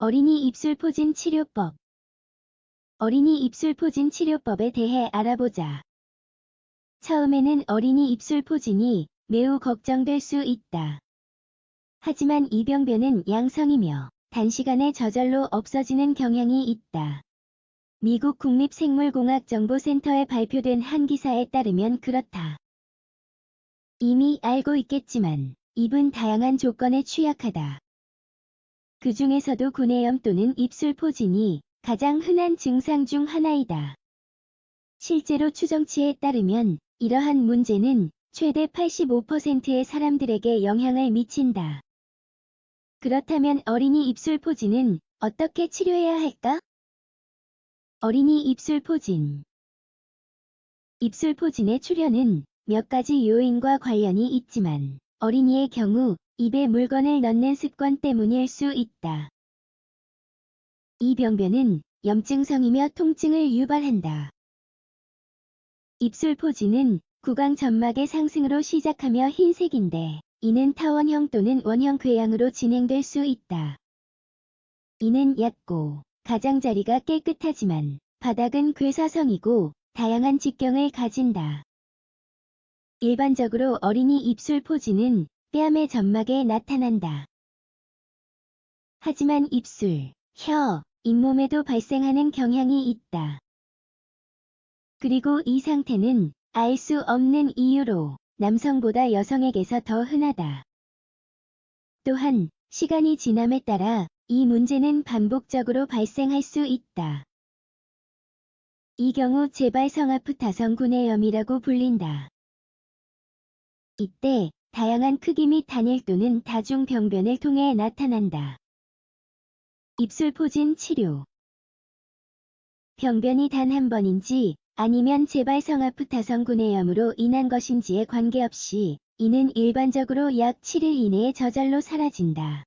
어린이 입술 포진 치료법. 어린이 입술 포진 치료법에 대해 알아보자. 처음에는 어린이 입술 포진이 매우 걱정될 수 있다. 하지만 이 병변은 양성이며 단시간에 저절로 없어지는 경향이 있다. 미국 국립생물공학정보센터에 발표된 한 기사에 따르면 그렇다. 이미 알고 있겠지만 입은 다양한 조건에 취약하다. 그 중에서도 구내염 또는 입술 포진이 가장 흔한 증상 중 하나이다. 실제로 추정치에 따르면 이러한 문제는 최대 85%의 사람들에게 영향을 미친다. 그렇다면 어린이 입술 포진은 어떻게 치료해야 할까? 어린이 입술 포진. 입술 포진의 출현은 몇 가지 요인과 관련이 있지만 어린이의 경우 입에 물건을 넣는 습관 때문일 수 있다. 이 병변은 염증성이며 통증을 유발한다. 입술 포진은 구강 점막의 상승으로 시작하며 흰색인데 이는 타원형 또는 원형 궤양으로 진행될 수 있다. 이는 얕고 가장자리가 깨끗하지만 바닥은 궤사성이고 다양한 직경을 가진다. 일반적으로 어린이 입술 포진은 뺨의 점막에 나타난다. 하지만 입술, 혀, 잇몸에도 발생하는 경향이 있다. 그리고 이 상태는 알 수 없는 이유로 남성보다 여성에게서 더 흔하다. 또한 시간이 지남에 따라 이 문제는 반복적으로 발생할 수 있다. 이 경우 재발성아프타성 구내염이라고 불린다. 이때 다양한 크기 및 단일 또는 다중 병변을 통해 나타난다. 입술 포진 치료. 병변이 단 한 번인지 아니면 재발성아프타성 구내염으로 인한 것인지에 관계없이 이는 일반적으로 약 7일 이내에 저절로 사라진다.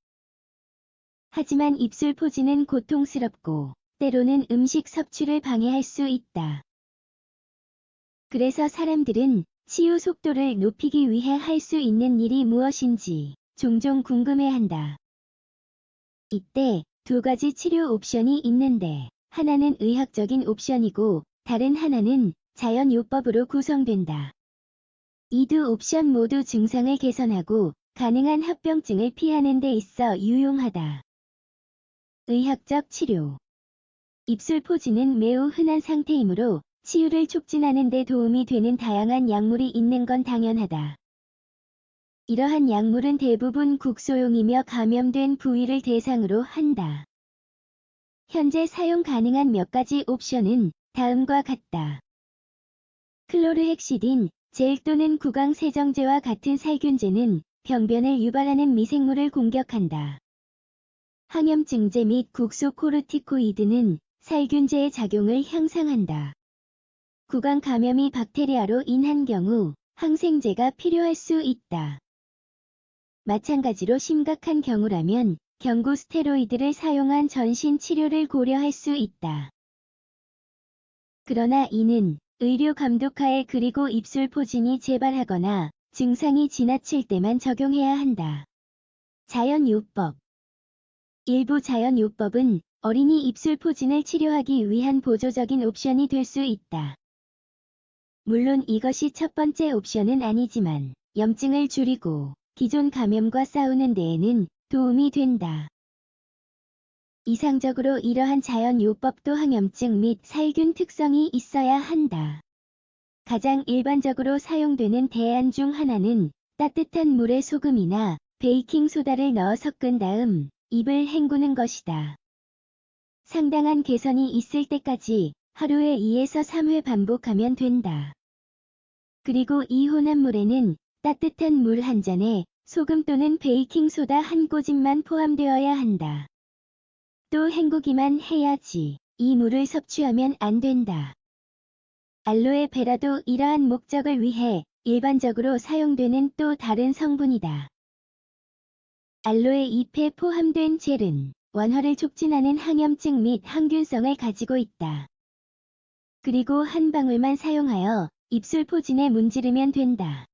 하지만 입술 포진은 고통스럽고 때로는 음식 섭취를 방해할 수 있다. 그래서 사람들은 치유 속도를 높이기 위해 할 수 있는 일이 무엇인지 종종 궁금해한다. 이때 두 가지 치료 옵션이 있는데 하나는 의학적인 옵션이고 다른 하나는 자연요법으로 구성된다. 이 두 옵션 모두 증상을 개선하고 가능한 합병증을 피하는 데 있어 유용하다. 의학적 치료. 입술 포진은 매우 흔한 상태이므로 치유를 촉진하는 데 도움이 되는 다양한 약물이 있는 건 당연하다. 이러한 약물은 대부분 국소용이며 감염된 부위를 대상으로 한다. 현재 사용 가능한 몇 가지 옵션은 다음과 같다. 클로르헥시딘, 젤 또는 구강세정제와 같은 살균제는 병변을 유발하는 미생물을 공격한다. 항염증제 및 국소코르티코이드는 살균제의 작용을 향상한다. 구강 감염이 박테리아로 인한 경우 항생제가 필요할 수 있다. 마찬가지로 심각한 경우라면 경구 스테로이드를 사용한 전신 치료를 고려할 수 있다. 그러나 이는 의료 감독하에 그리고 입술 포진이 재발하거나 증상이 지나칠 때만 적용해야 한다. 자연요법. 일부 자연요법은 어린이 입술 포진을 치료하기 위한 보조적인 옵션이 될 수 있다. 물론 이것이 첫 번째 옵션은 아니지만 염증을 줄이고 기존 감염과 싸우는 데에는 도움이 된다. 이상적으로 이러한 자연요법도 항염증 및 살균 특성이 있어야 한다. 가장 일반적으로 사용되는 대안 중 하나는 따뜻한 물에 소금이나 베이킹소다를 넣어 섞은 다음 입을 헹구는 것이다. 상당한 개선이 있을 때까지 하루에 2에서 3회 반복하면 된다. 그리고 이 혼합물에는 따뜻한 물 한 잔에 소금 또는 베이킹소다 한 꼬집만 포함되어야 한다. 또 헹구기만 해야지 이 물을 섭취하면 안 된다. 알로에 베라도 이러한 목적을 위해 일반적으로 사용되는 또 다른 성분이다. 알로에 잎에 포함된 젤은 완화를 촉진하는 항염증 및 항균성을 가지고 있다. 그리고 한 방울만 사용하여 입술 포진에 문지르면 된다.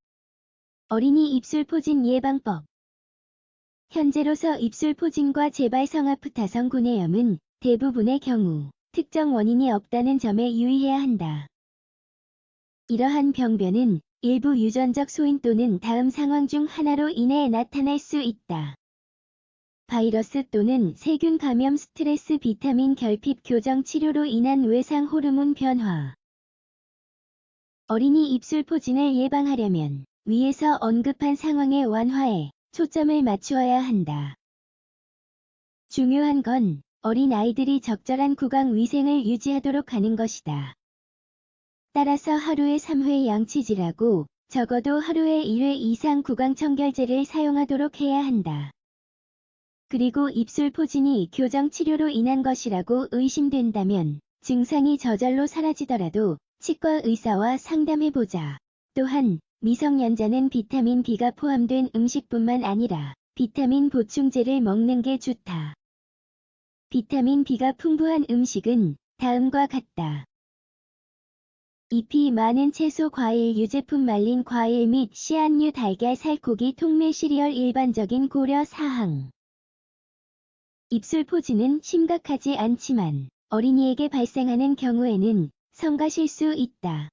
어린이 입술 포진 예방법. 현재로서 입술 포진과 재발 성아프타성 구내염은 대부분의 경우 특정 원인이 없다는 점에 유의해야 한다. 이러한 병변은 일부 유전적 소인 또는 다음 상황 중 하나로 인해 나타날 수 있다. 바이러스 또는 세균 감염, 스트레스, 비타민 결핍, 교정 치료로 인한 외상 호르몬 변화. 어린이 입술 포진을 예방하려면 위에서 언급한 상황의 완화에 초점을 맞추어야 한다. 중요한 건 어린 아이들이 적절한 구강 위생을 유지하도록 하는 것이다. 따라서 하루에 3회 양치질하고 적어도 하루에 1회 이상 구강 청결제를 사용하도록 해야 한다. 그리고 입술 포진이 교정 치료로 인한 것이라고 의심된다면 증상이 저절로 사라지더라도 치과 의사와 상담해보자. 또한 미성년자는 비타민 B가 포함된 음식뿐만 아니라 비타민 보충제를 먹는 게 좋다. 비타민 B가 풍부한 음식은 다음과 같다. 잎이 많은 채소, 과일, 유제품, 말린 과일 및 씨앗류, 달걀, 살코기, 통밀, 시리얼. 일반적인 고려 사항. 입술 포진은 심각하지 않지만 어린이에게 발생하는 경우에는 성가실 수 있다.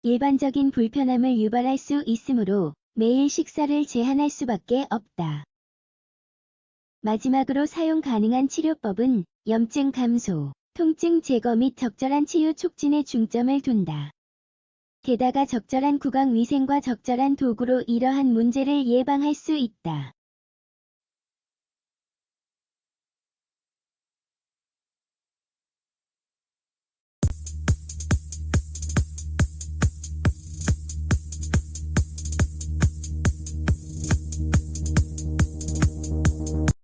일반적인 불편함을 유발할 수 있으므로 매일 식사를 제한할 수밖에 없다. 마지막으로 사용 가능한 치료법은 염증 감소, 통증 제거 및 적절한 치유 촉진에 중점을 둔다. 게다가 적절한 구강 위생과 적절한 도구로 이러한 문제를 예방할 수 있다.